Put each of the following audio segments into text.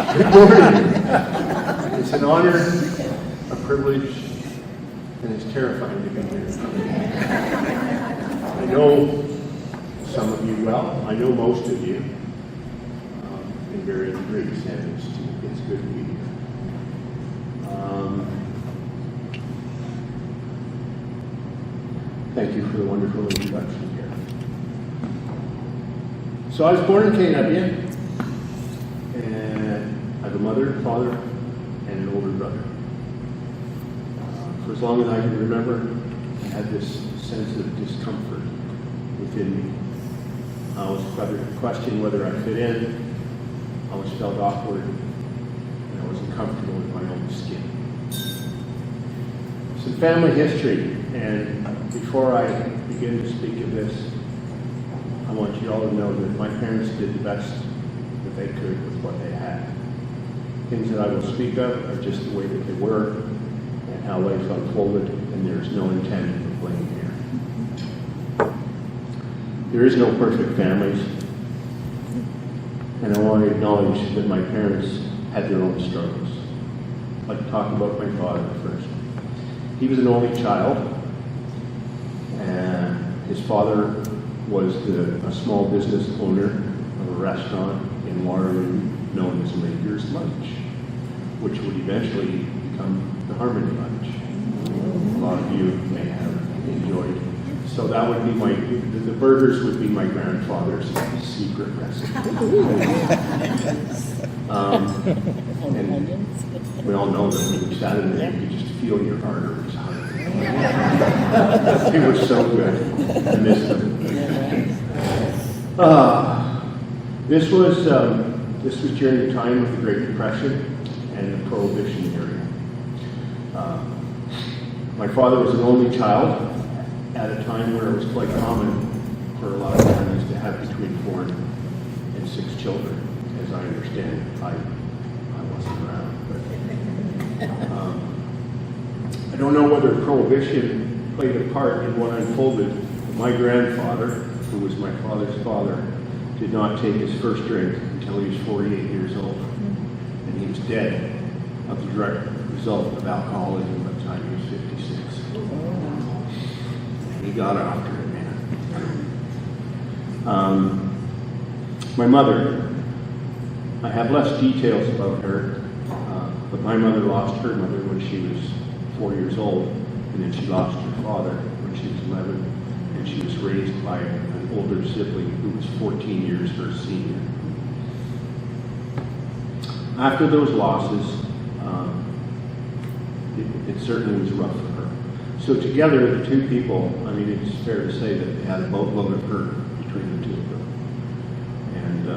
Good morning. It's an honor, a privilege, and it's terrifying to be here. I know some of you well. I know most of you in varying degrees, and it's good to be here. Thank you for the wonderful introduction here. So I was born in Canada, and I have a mother, father, and an older brother. For as long as I can remember, I had this sense of discomfort within me. I always questioned whether I fit in. I always felt awkward, and I wasn't comfortable with my own skin. Some family history, and before I begin to speak of this, I want you all to know that my parents did the best that they could with what they had. Things that I will speak of are just the way that they were and how life unfolded, and there's no intent of blame here. There is no perfect families, and I want to acknowledge that my parents had their own struggles. I'd like to talk about my father first. He was an only child, and his father was a small business owner of a restaurant in Waterloo known as Linder's Lunch, which would eventually become the Harmony Lunch. A lot of you may have enjoyed. So that would be the burgers would be my grandfather's secret recipe. And we all know that when you sat in there, you could just feel your arteries hurting. They were so good. I miss them. This was during the time of the Great Depression and the Prohibition era. My father was an only child at a time where it was quite common for a lot of families to have between 4 and 6 children. As I understand it, I wasn't around. But, I don't know whether Prohibition played a part in what unfolded. My grandfather, who was my father's father, did not take his first drink until he was 48 years old. And he was dead of the direct result of alcoholism by the time he was 56. And he got after it, man. My mother, I have less details about her, but my mother lost her mother when she was 4 years old, and then she lost her father when she was 11, and she was raised by an older sibling who was 14 years her senior. After those losses, it certainly was rough for her. So together, the two people, I mean, it's fair to say that they had a boatload of hurt between the two of them. And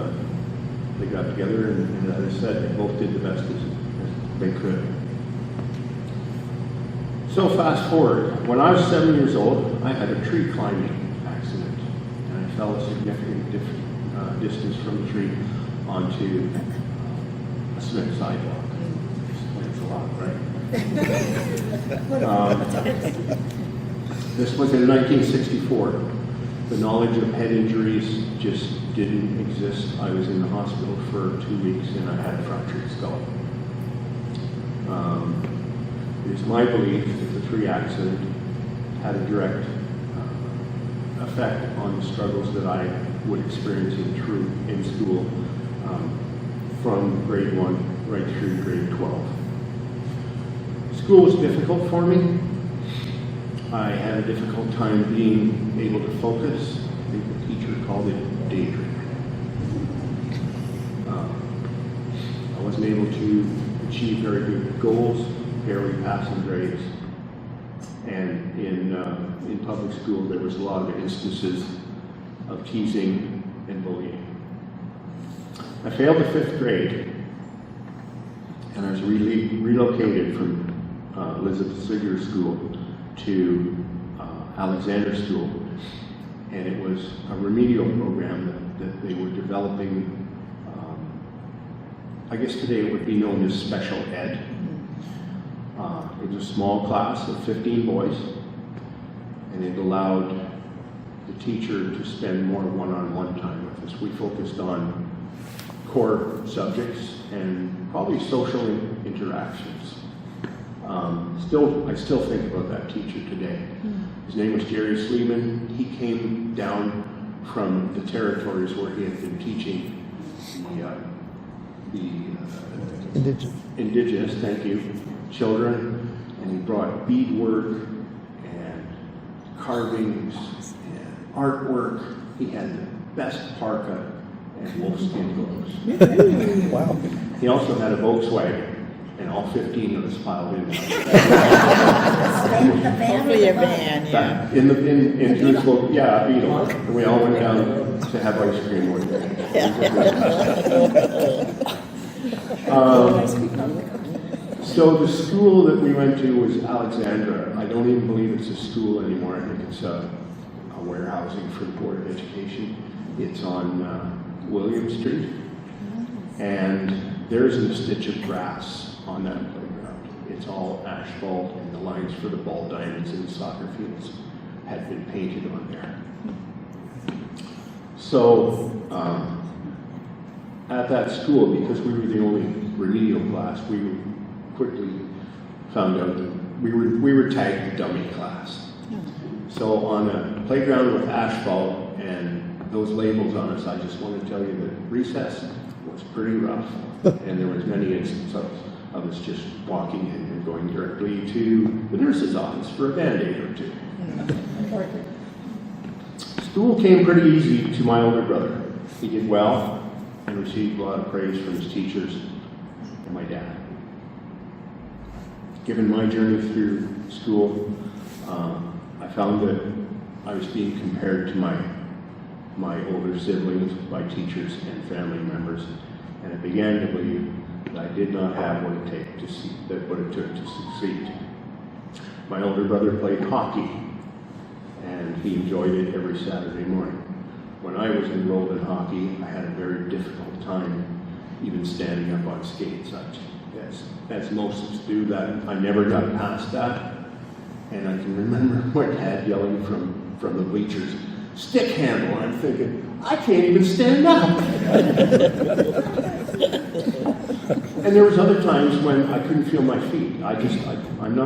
they got together, and as I said, they both did the best as they could. So fast forward, when I was 7 years old, I had a tree climbing accident, and I fell a significant distance from the tree onto a cement sidewalk. Explains a lot, right? This was in 1964. The knowledge of head injuries just didn't exist. I was in the hospital for 2 weeks, and I had a fractured skull. It is my belief that the tree accident had a direct effect on the struggles that I would experience in school from grade 1 right through grade 12. School was difficult for me. I had a difficult time being able to focus. I think the teacher called it daydreaming. I wasn't able to achieve very good goals, barely passing grades. And in public school, there was a lot of instances of teasing and bullying. I failed the 5th grade, and I was relocated from Elizabeth Ziegler School to Alexander School, and it was a remedial program that they were developing. I guess today it would be known as special ed. It was a small class of 15 boys, and it allowed the teacher to spend more one-on-one time with us. We focused on core subjects and probably social interactions. I still think about that teacher today. His name was Jerry Sleeman. He came down from the territories where he had been teaching the indigenous, thank you, children, and he brought beadwork and carvings and artwork. He had the best parka and wolfskin gloves. Wow. He also had a Volkswagen, and all 15 of us piled in. Hopefully a van, yeah. In Jerusalem, yeah, a Beetle. And we all went down to have ice cream one day. So the school that we went to was Alexandra. I don't even believe it's a school anymore. I think it's a warehousing for the Board of Education. It's on William Street. And there isn't a stitch of grass on that playground. It's all asphalt, and the lines for the ball diamonds in the soccer fields had been painted on there. So at that school, because we were the only remedial class, we quickly found out that we were tagged the dummy class. So on a playground with asphalt and those labels on us, I just want to tell you that recess was pretty rough, and there was many instances of us just walking in and going directly to the nurse's office for a Band-Aid or two. School came pretty easy to my older brother. He did well and received a lot of praise from his teachers and my dad. Given my journey through school, I found that I was being compared to my older siblings by teachers and family members, and I began to believe that I did not have what it took to succeed. My older brother played hockey, and he enjoyed it every Saturday morning. When I was enrolled in hockey, I had a very difficult time even standing up on skates. As most of us do, that I never got past that. And I can remember my dad yelling from the bleachers, "Stick handle," and I'm thinking, I can't even stand up. And there was other times when I couldn't feel my feet. I'm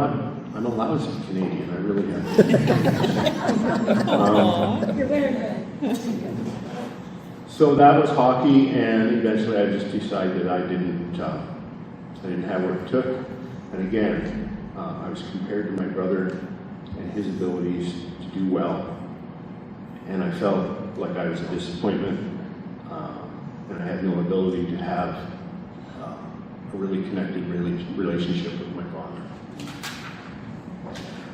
a lousy Canadian, I really am. You're very good. So that was hockey, and eventually I just decided I didn't have what it took. And again, I was compared to my brother and his abilities to do well, and I felt like I was a disappointment, and I had no ability to have a really connected relationship with my father.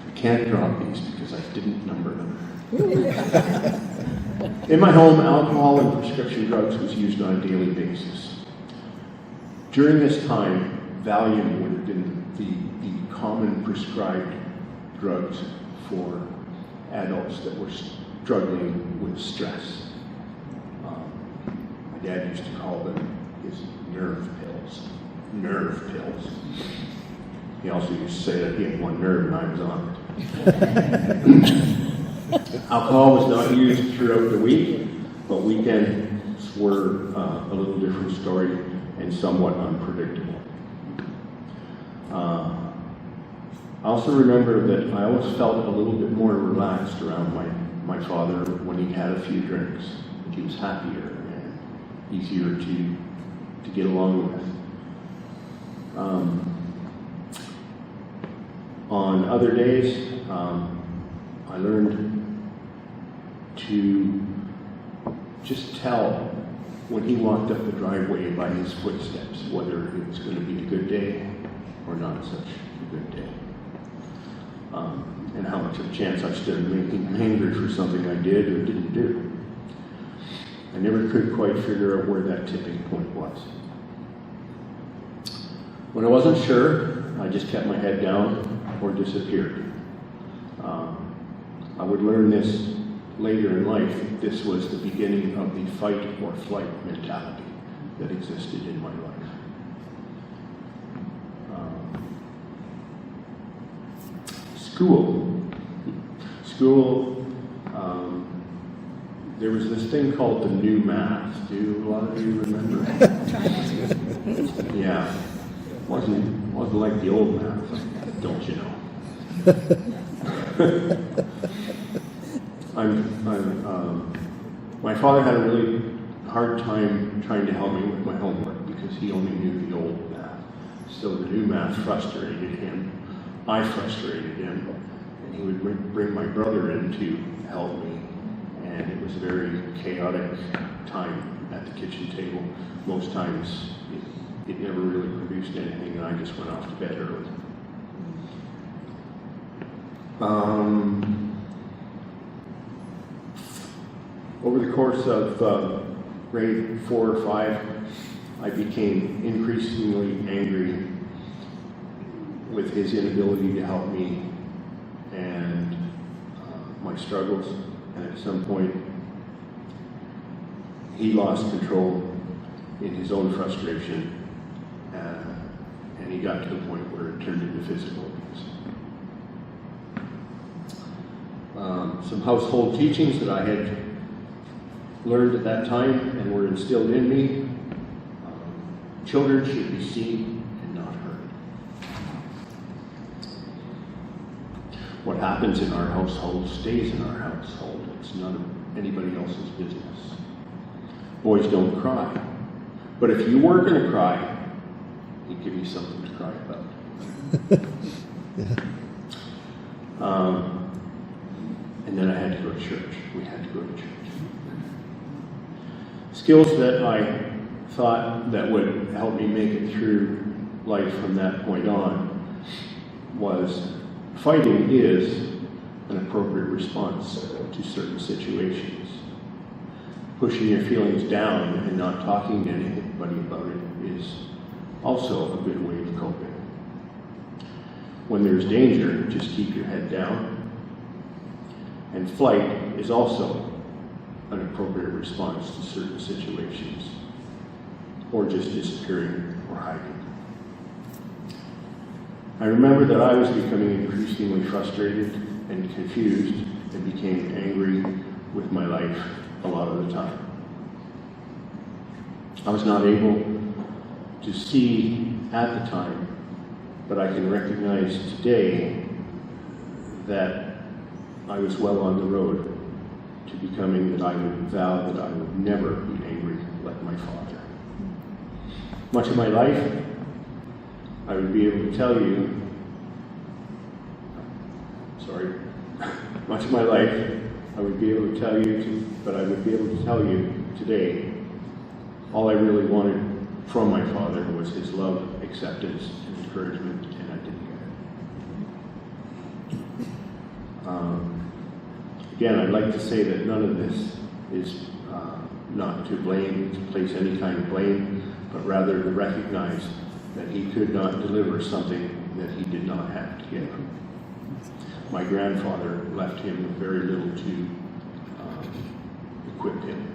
I can't drop these because I didn't number them. In my home, alcohol and prescription drugs was used on a daily basis. During this time, Valium would have been the common prescribed drugs for adults that were struggling with stress. My dad used to call them his nerve pills. Nerve pills. He also used to say that he had one nerve and I was on it. Alcohol was not used throughout the week, but weekends were a little different story and somewhat unpredictable. I also remember that I always felt a little bit more relaxed around my father when he had a few drinks. He was happier and easier to get along with. On other days, I learned to just tell when he walked up the driveway by his footsteps whether it was going to be a good day or not such a good day. And how much of a chance I stood of making him angry for something I did or didn't do. I never could quite figure out where that tipping point was. When I wasn't sure, I just kept my head down or disappeared. I would learn this later in life. This was the beginning of the fight or flight mentality that existed in my life. School. there was this thing called the new math. Do a lot of you remember? Yeah. Wasn't like the old math, don't you know? My father had a really hard time trying to help me with my homework because he only knew the old math. So the new math frustrated him. I frustrated him, and he would bring my brother in to help me. And it was a very chaotic time at the kitchen table. Most times it never really produced anything, and I just went off to bed early. Over the course of grade 4 or 5, I became increasingly angry with his inability to help me and my struggles. And at some point, he lost control in his own frustration, and he got to a point where it turned into physical abuse. Some household teachings that I had learned at that time and were instilled in me. Children should be seen and not heard. What happens in our household stays in our household. It's none of anybody else's business. Boys don't cry. But if you were going to cry, he'd give you something to cry about. And then I had to go to church. We had to go to church. Skills that I thought that would help me make it through life from that point on was fighting is an appropriate response to certain situations. Pushing your feelings down and not talking to anybody about it is also a good way of coping. When there's danger, just keep your head down. And flight is also an appropriate response to certain situations, or just disappearing or hiding. I remember that I was becoming increasingly frustrated and confused and became angry with my life a lot of the time. I was not able to see at the time, but I can recognize today that I was well on the road to becoming that I would vow that I would never be angry like my father. Much of my life, I would be able to tell you, much of my life, I would be able to tell you, but I would be able to tell you today, all I really wanted from my father was his love, acceptance, and encouragement, and I didn't get it. Again, I'd like to say that none of this is not to blame, to place any kind of blame, but rather to recognize that he could not deliver something that he did not have to give. My grandfather left him with very little to equip him.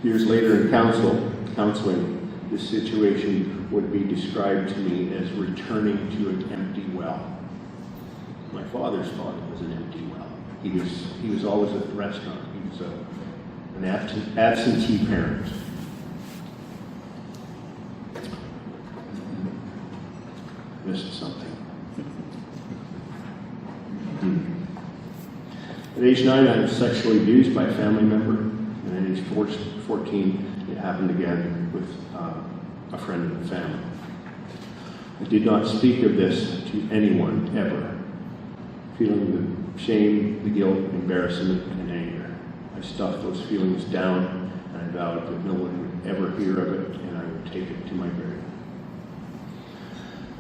Years later in counseling, this situation would be described to me as returning to an empty well. My father's father was an empty well. He was always at the restaurant. He was an absentee parent. Missed something. At age 9, I was sexually abused by a family member, and at age 14, it happened again with a friend of the family. I did not speak of this to anyone ever, feeling the shame, the guilt, embarrassment, and anger. I stuffed those feelings down, and I vowed that no one would ever hear of it, and I would take it to my grave.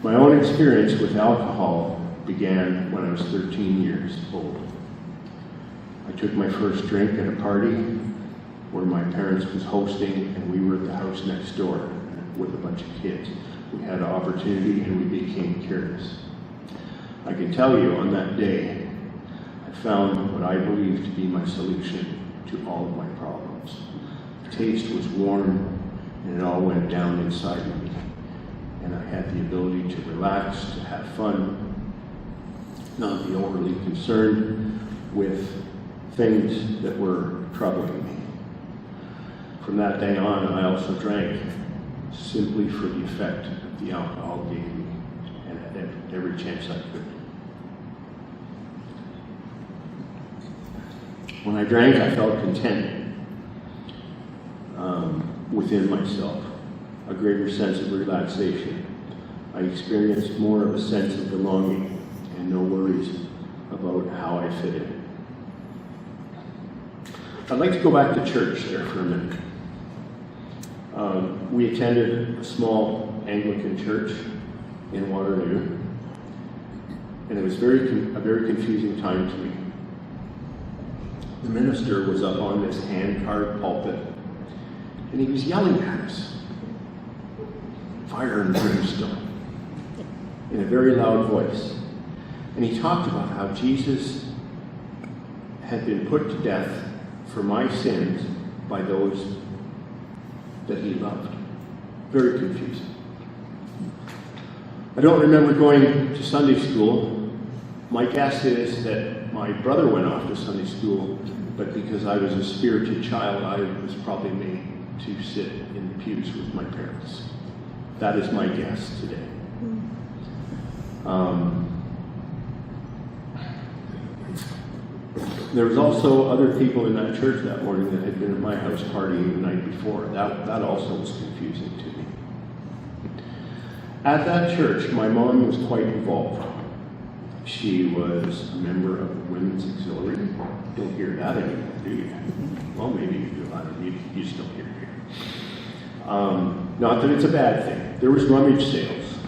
My own experience with alcohol began when I was 13 years old. I took my first drink at a party where my parents was hosting, and we were at the house next door with a bunch of kids. We had an opportunity and we became careless. I can tell you on that day, I found what I believe to be my solution to all of my problems. The taste was warm and it all went down inside of me. And I had the ability to relax, to have fun, not be overly concerned with things that were troubling me. From that day on, I also drank simply for the effect the alcohol gave me, and at every chance I could. When I drank, I felt content within myself, a greater sense of relaxation. I experienced more of a sense of belonging and no worries about how I fit in. I'd like to go back to church there for a minute. We attended a small Anglican church in Waterloo, and it was a very confusing time to me. The minister was up on this hand-carved pulpit, and he was yelling at us, fire and brimstone, in a very loud voice. And he talked about how Jesus had been put to death for my sins by those that he loved. Very confusing. I don't remember going to Sunday school. My guess is that my brother went off to Sunday school, but because I was a spirited child, I was probably made to sit in the pews with my parents. That is my guess today. There was also other people in that church that morning that had been at my house partying the night before. That also was confusing to me. At that church, my mom was quite involved. She was a member of the Women's Auxiliary. You don't hear that anymore, do you? Well, maybe you do. I don't know. You still hear it here. Not that it's a bad thing. There was rummage sales.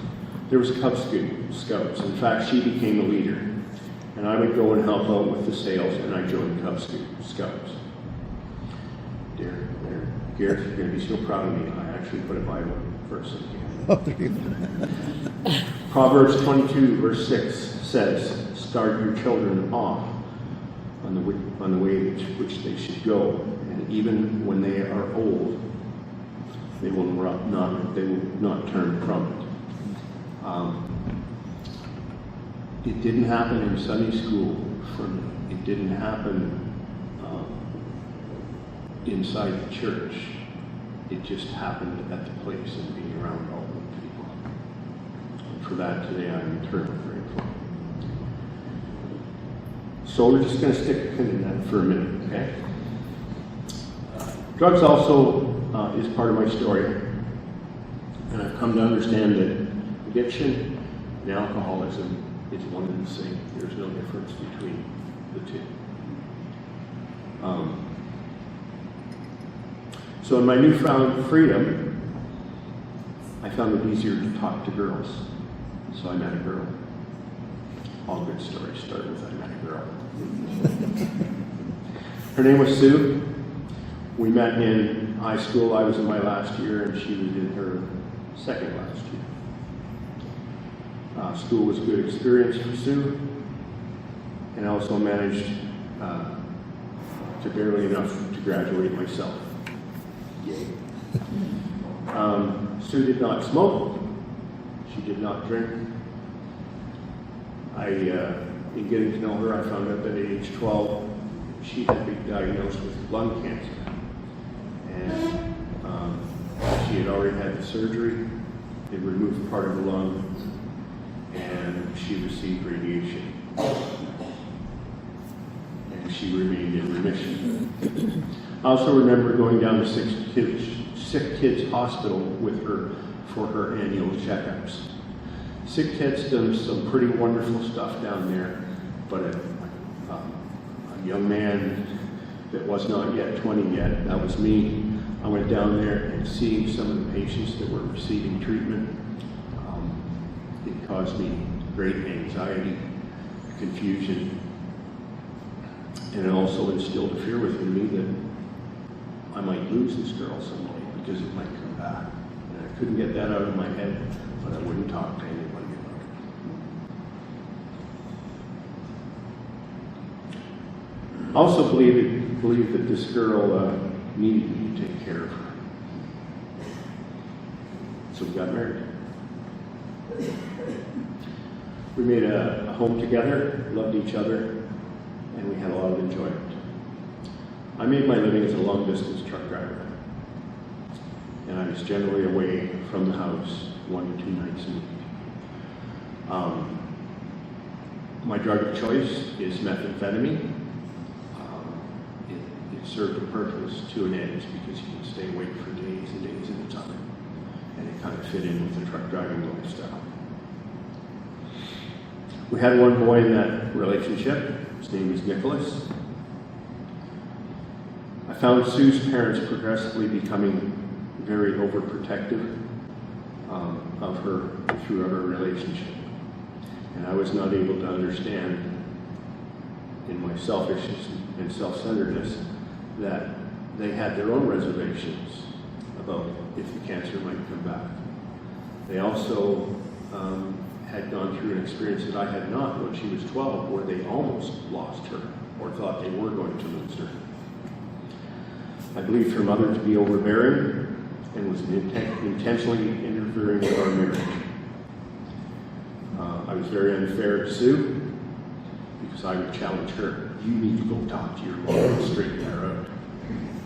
There was Cub Scouts. In fact, she became a leader. And I would go and help out with the sales, and I joined Cub Scouts. Gareth, you're going to be so proud of me. I actually put a Bible verse in here. Proverbs 22, verse 6 says, "Start your children off on the way which they should go, and even when they are old, they will not turn from it." It didn't happen in Sunday school for me. It didn't happen inside the church. It just happened at the place and being around all the people. And for that today, I'm eternally grateful. So we're just going to stick a pin in that for a minute, okay? Drugs also is part of my story. And I've come to understand that addiction and alcoholism is one and the same. There's no difference between the two. So in my newfound freedom, I found it easier to talk to girls. So I met a girl. All good stories start with I met a girl. Her name was Sue. We met in high school. I was in my last year and she was in her second last year. School was a good experience for Sue, and I also managed to barely enough to graduate myself. Yay. Sue did not smoke. She did not drink. In getting to know her, I found out that at age 12, she had been diagnosed with lung cancer. And she had already had the surgery. It removed part of the lung, and she received radiation. And she remained in remission. I also remember going down to Sick Kids Hospital with her for her annual checkups. Sick Kids does some pretty wonderful stuff down there, but a young man that was not yet 20 yet, that was me, I went down there and seeing some of the patients that were receiving treatment, it caused me great anxiety, confusion, and it also instilled a fear within me that I might lose this girl someday because it might come back. And I couldn't get that out of my head, but I wouldn't talk to anybody about it. I also believe that this girl needed me to take care of her. So we got married. We made a home together, loved each other, and we had a lot of enjoyment. I made my living as a long-distance truck driver, and I was generally away from the house 1 to 2 nights a week. My drug of choice is methamphetamine. It served a purpose to an edge because you can stay awake for days and days at a time, and it kind of fit in with the truck driving lifestyle. We had one boy in that relationship. His name is Nicholas. I found Sue's parents progressively becoming very overprotective of her throughout our relationship. And I was not able to understand, in my selfishness and self-centeredness, that they had their own reservations about if the cancer might come back. They also had gone through an experience that I had not when she was 12, where they almost lost her or thought they were going to lose her. I believed her mother to be overbearing and was intentionally interfering with our marriage. I was very unfair to Sue because I would challenge her. You need to go talk to your mother and straighten her out.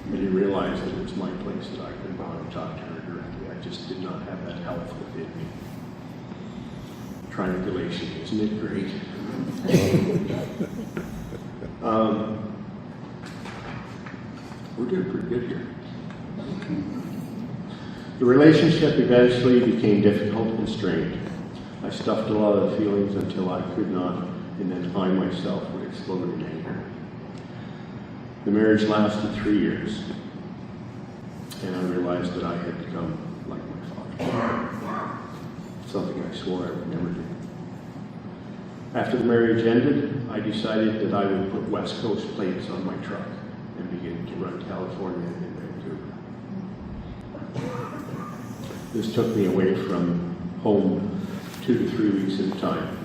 I didn't realize that it was my place, that I could go and talk to her directly. I just did not have that health within me. Triangulation, isn't it great? We're doing pretty good here. The relationship eventually became difficult and strained. I stuffed a lot of the feelings until I could not, and then I myself would explode in anger. The marriage lasted 3 years, and I realized that I had become like my father. Something I swore I would never do. After the marriage ended, I decided that I would put West Coast plates on my truck and begin to run California and Vancouver. This took me away from home 2 to 3 weeks at a time.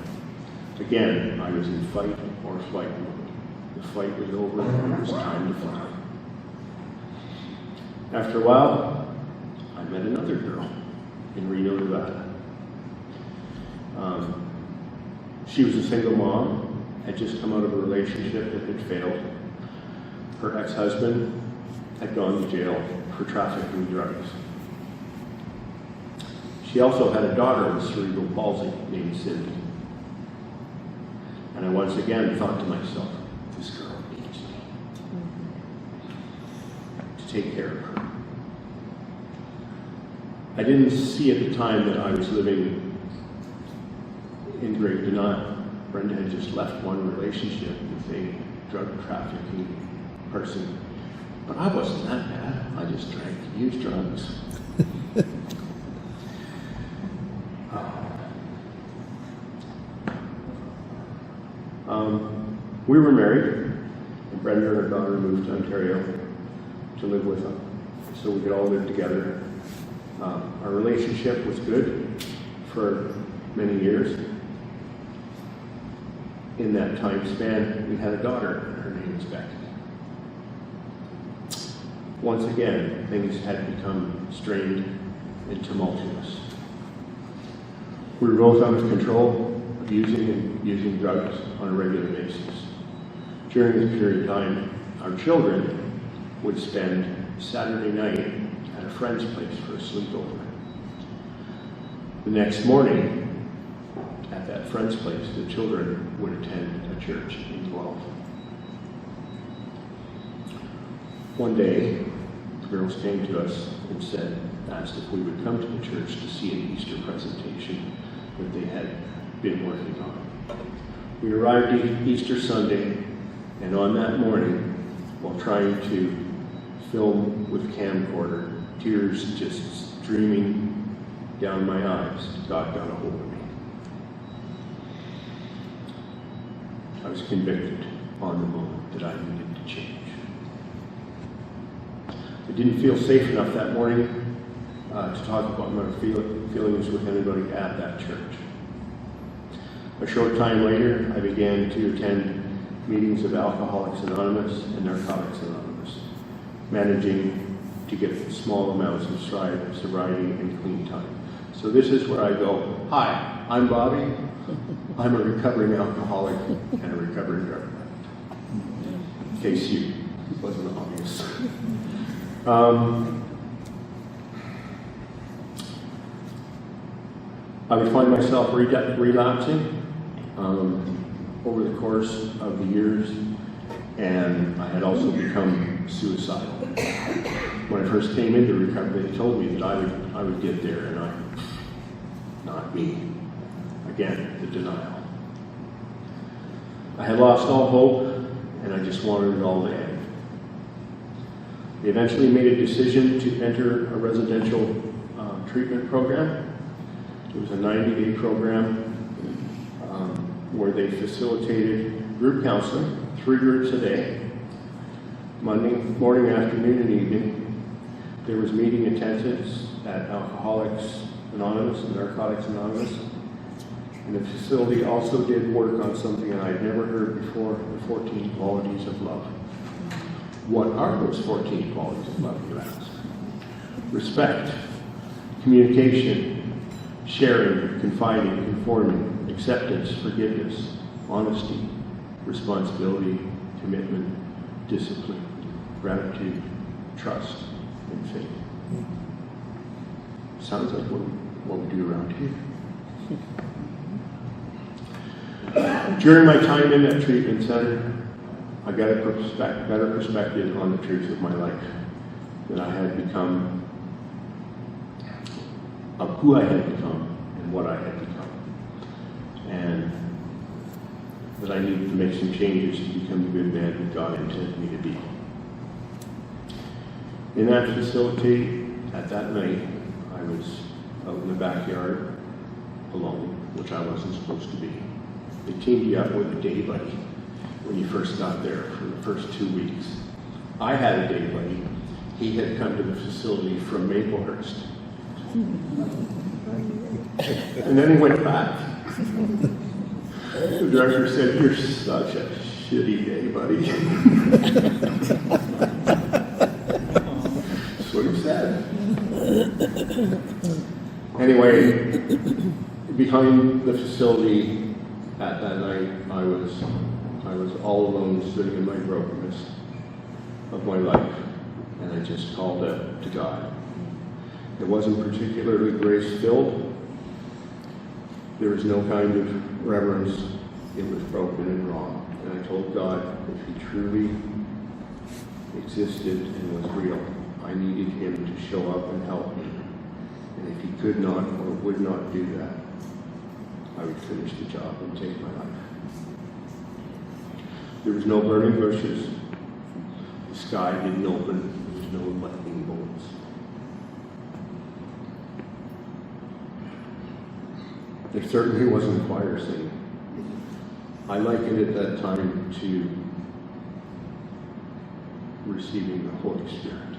Again, I was in fight or flight mode. The fight was over and it was time to fly. After a while, I met another girl in Reno, Nevada. She was a single mom, had just come out of a relationship that had failed. Her ex-husband had gone to jail for trafficking drugs. She also had a daughter with cerebral palsy named Cindy. And I once again thought to myself, this girl needs me to take care of her. I didn't see at the time that I was living in great denial. Brenda had just left one relationship with a drug trafficking person. But I wasn't that bad. I just drank and used drugs. We were married, and Brenda and her daughter moved to Ontario to live with us, so we could all live together. Our relationship was good for many years. In that time span, we had a daughter, and her name was Becky. Once again, things had become strained and tumultuous. We were both out of control, using drugs on a regular basis. During this period of time, our children would spend Saturday night at a friend's place for a sleepover. The next morning, at that friend's place, the children would attend a church in Guelph. One day, the girls came to us and asked if we would come to the church to see an Easter presentation that they had been working on. We arrived Easter Sunday, and on that morning, while trying to film with a camcorder, tears just streaming down my eyes, God got a hold of me. I was convicted on the moment that I needed to change. I didn't feel safe enough that morning to talk about my feelings with anybody at that church. A short time later, I began to attend meetings of Alcoholics Anonymous and Narcotics Anonymous, managing to get small amounts of sobriety and clean time. So this is where I go, hi, I'm Bobby. I'm a recovering alcoholic and a recovering drug addict. In case you wasn't obvious. I would find myself relapsing over the course of the years, and I had also become suicidal. When I first came into recovery, they told me that I would get there, and not me. Again, the denial. I had lost all hope, and I just wanted it all to end. I eventually made a decision to enter a residential treatment program. It was a 90-day program where they facilitated group counseling, 3 groups a day, Monday, morning, afternoon, and evening. There was meeting attendance at Alcoholics Anonymous and Narcotics Anonymous. And the facility also did work on something that I'd never heard before, the 14 qualities of love. What are those 14 qualities of love, you ask? Respect, communication, sharing, confiding, conforming, acceptance, forgiveness, honesty, responsibility, commitment, discipline, gratitude, trust, and faith. Sounds like what we do around here. During my time in that treatment center, I got a better perspective on the truth of my life, that I had become, of who I had become and what I had become, and that I needed to make some changes to become the good man that God intended me to be. In that facility, at that night, I was out in the backyard alone, which I wasn't supposed to be. They teamed you up with a day buddy when you first got there for the first 2 weeks. I had a day buddy. He had come to the facility from Maplehurst. And then he went back. The director said, "You're such a shitty day buddy." That's what he said. Anyway, behind the facility at that night, I was all alone, sitting in my brokenness of my life, and I just called out to God. It wasn't particularly grace-filled. There was no kind of reverence. It was broken and wrong. And I told God, if He truly existed and was real, I needed Him to show up and help me. And if He could not or would not do that, I would finish the job and take my life. There was no burning bushes. The sky didn't open. There was no lightning bolts. There certainly wasn't choir singing. I likened it at that time to receiving the Holy Spirit.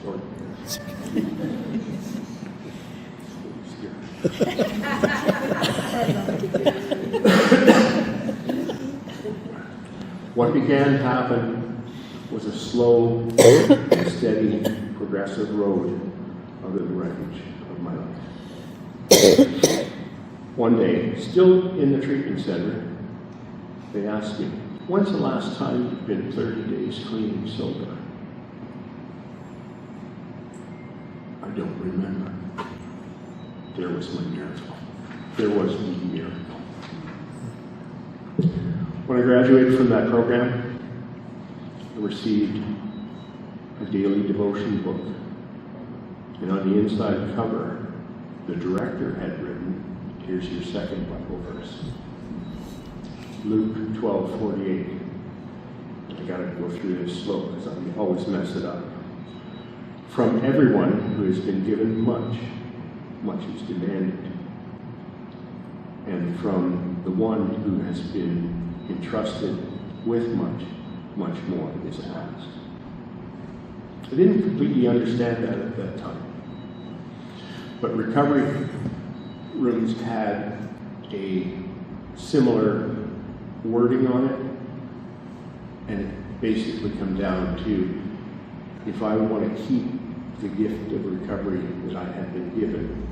Sorry. What began to happen was a slow, steady, progressive road out of the wreckage of my life. One day, still in the treatment center, they asked me, "When's the last time you've been 30 days clean and sober?" I don't remember. There was my miracle. There was the miracle. When I graduated from that program, I received a daily devotion book. And on the inside cover, the director had written, here's your second Bible verse. Luke 12:48. I gotta go through this slow because I always mess it up. From everyone who has been given much, much is demanded. And from the one who has been entrusted with much, much more is asked. I didn't completely understand that at that time. But recovery rooms had a similar wording on it, and it basically comes down to, if I want to keep the gift of recovery that I had been given,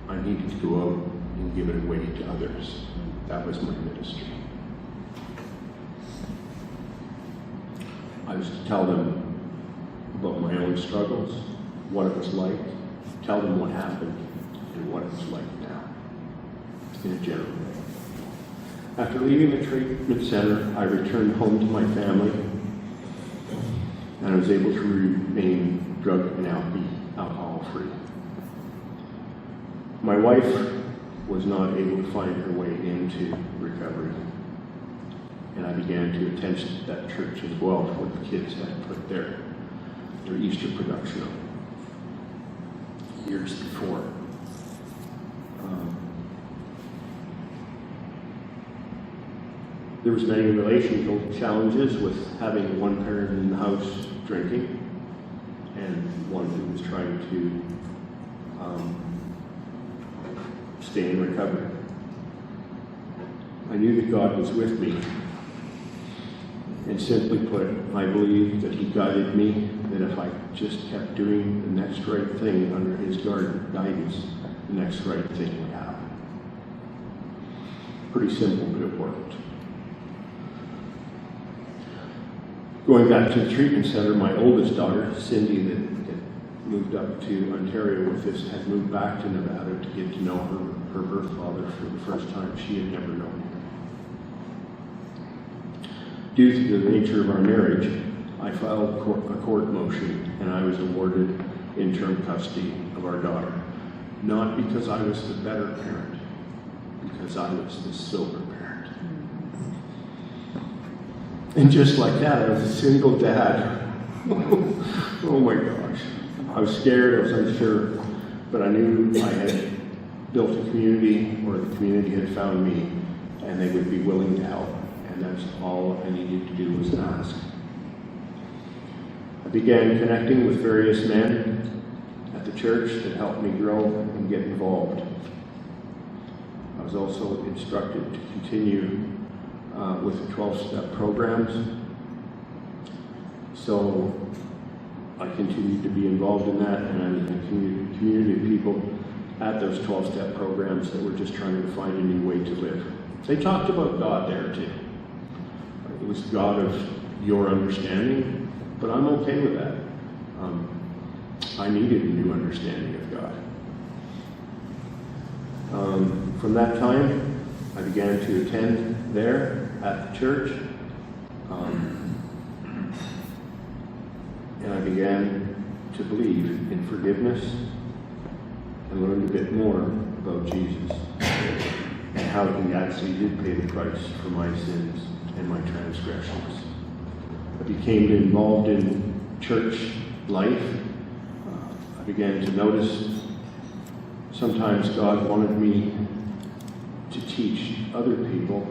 I needed to go out and give it away to others. That was my ministry. I was to tell them about my own struggles, what it was like, tell them what happened, and what it's like now, in a general way. After leaving the treatment center, I returned home to my family, and I was able to remain drug and alcohol-free. My wife was not able to find her way into recovery, and I began to attend that church as well, where the kids had put their Easter production on years before. There was many relational challenges with having one parent in the house drinking and one who was trying to stay in recovery. I knew that God was with me, and simply put, I believed that He guided me, that if I just kept doing the next right thing under His guidance, the next right thing would happen. Pretty simple, but it worked. Going back to the treatment center, my oldest daughter, Cindy, that moved up to Ontario with us, had moved back to Nevada to get to know her birth father for the first time. She had never known him. Due to the nature of our marriage, I filed a court motion, and I was awarded interim custody of our daughter. Not because I was the better parent, because I was the sober parent. And just like that, I was a single dad. Oh my gosh. I was scared, I was unsure, but I knew I had built a community, or the community had found me, and they would be willing to help. And that's all I needed to do was ask. I began connecting with various men at the church that helped me grow and get involved. I was also instructed to continue with the 12-step programs. So I continued to be involved in that, and I was in a community of people at those 12-step programs that were just trying to find a new way to live. They talked about God there too. It was God of your understanding, but I'm okay with that. I needed a new understanding of God. From that time, I began to attend there at the church, and I began to believe in forgiveness and learned a bit more about Jesus and how He actually did pay the price for my sins and my transgressions. I became involved in church life. I began to notice sometimes God wanted me to teach other people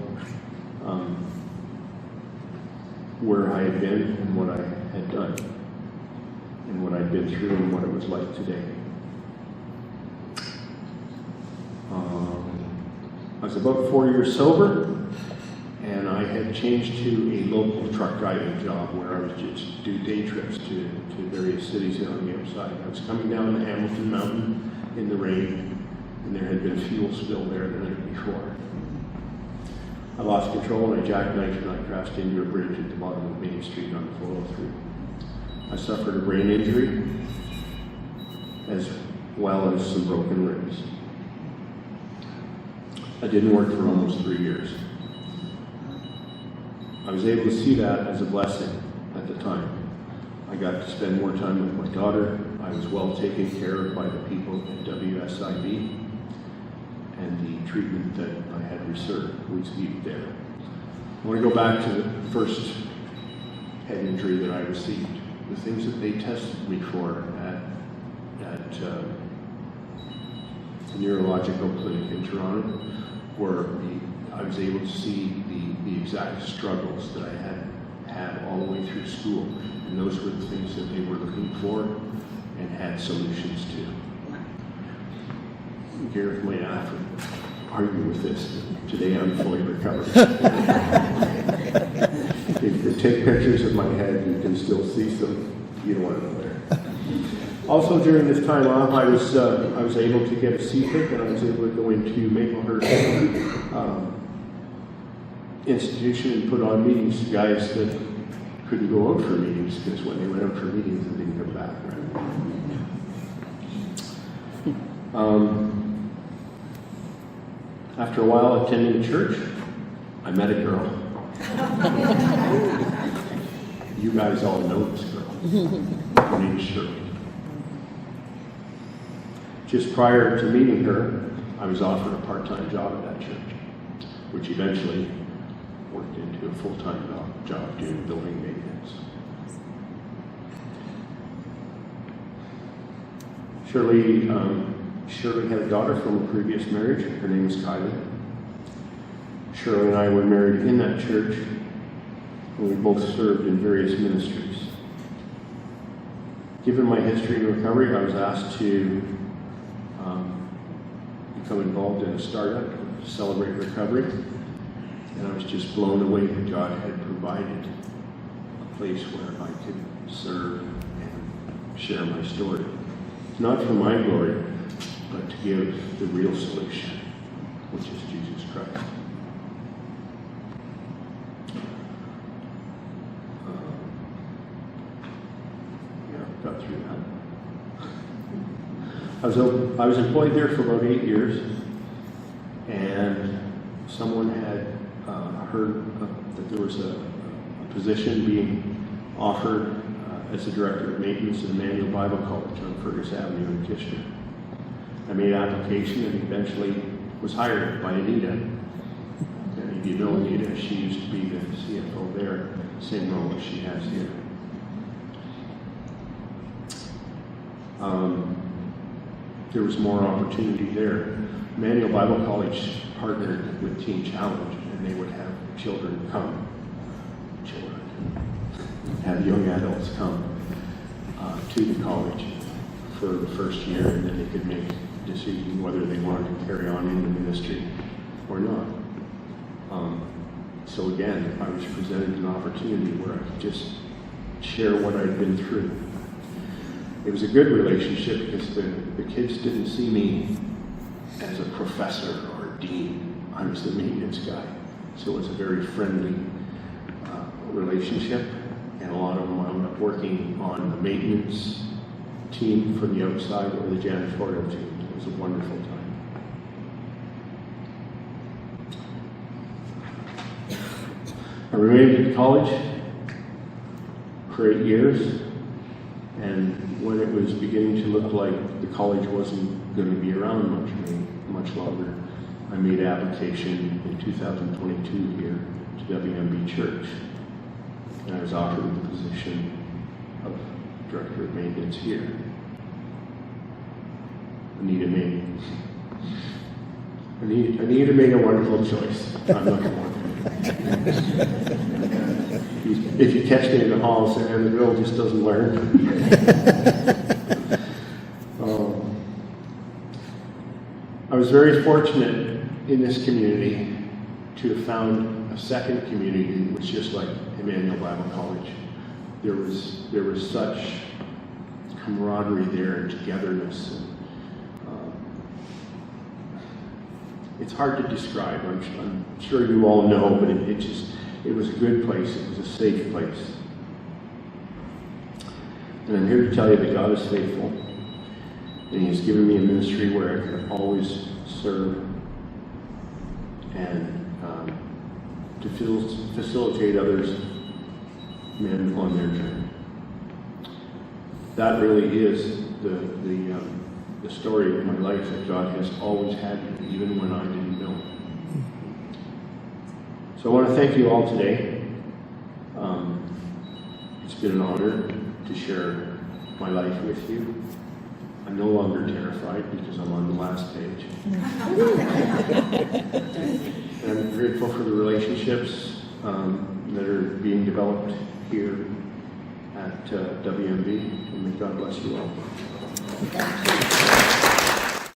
where I had been and what I had done and what I'd been through and what it was like today. I was about 4 years sober, and I had changed to a local truck driving job where I was just do day trips to various cities on the outside. I was coming down the Hamilton Mountain in the rain, and there had been fuel spill there the night before. I lost control, and I jackknifed, and I crashed into a bridge at the bottom of Main Street on 403. I suffered a brain injury, as well as some broken ribs. I didn't work for almost 3 years. I was able to see that as a blessing at the time. I got to spend more time with my daughter. I was well taken care of by the people at WSIB, and the treatment that I had received there. I want to go back to the first head injury that I received. The things that they tested me for at the neurological clinic in Toronto were I was able to see the exact struggles that I had all the way through school, and those were the things that they were looking for and had solutions to. Gareth might argue with this. Today I'm fully recovered. If you take pictures of my head, you can still see some. You don't want to know there. Also, during this time off, I was able to get a CPIC, and I was able to go into Maplehurst Institution and put on meetings to guys that couldn't go out for meetings because when they went out for meetings, they didn't come back. Right? After a while attending church, I met a girl. You guys all know this girl. Her name is Shirley. Just prior to meeting her, I was offered a part-time job at that church, which eventually worked into a full-time job doing building maintenance. Shirley had a daughter from a previous marriage. Her name is Kylie. Shirley and I were married in that church, and we both served in various ministries. Given my history in recovery, I was asked to become involved in a startup to celebrate recovery, and I was just blown away that God had provided a place where I could serve and share my story. Not for my glory, but to give the real solution, which is Jesus Christ. Got through that. I was employed there for about 8 years, and someone had heard that there was a position being offered as the director of maintenance at Emmanuel Bible College on Fergus Avenue in Kitchener. I made an application and eventually was hired by Anita. And if you know Anita, she used to be the CFO there, same role as she has here. There was more opportunity there. Emmanuel Bible College partnered with Teen Challenge, and they would have have young adults come to the college for the first year, and then they could make a decision whether they wanted to carry on in the ministry or not. So again, I was presented an opportunity where I could just share what I'd been through. It was a good relationship because the kids didn't see me as a professor or a dean. I was the maintenance guy. So it was a very friendly relationship, and a lot of them wound up working on the maintenance team from the outside or the janitorial team. It was a wonderful time. I remained at college for 8 years, and when it was beginning to look like the college wasn't going to be around much longer, I made an application in 2022 here to WMB Church, and I was offered the position of director of maintenance here. Anita made a wonderful choice. I'm not going to. If you catch me in the hall and the girl just doesn't learn. I was very fortunate in this community to have found a second community that was just like Emmanuel Bible College. There was such camaraderie there and togetherness. And, it's hard to describe. I'm sure you all know, but it was a good place. It was a safe place. And I'm here to tell you that God is faithful, and He has given me a ministry where I can always serve and to facilitate others, men, on their journey. That really is the story of my life, that God has always had me, even when I didn't know. So I want to thank you all today. It's been an honor to share my life with you. I'm no longer terrified because I'm on the last page. And I'm grateful for the relationships that are being developed here at WMB, and may God bless you all.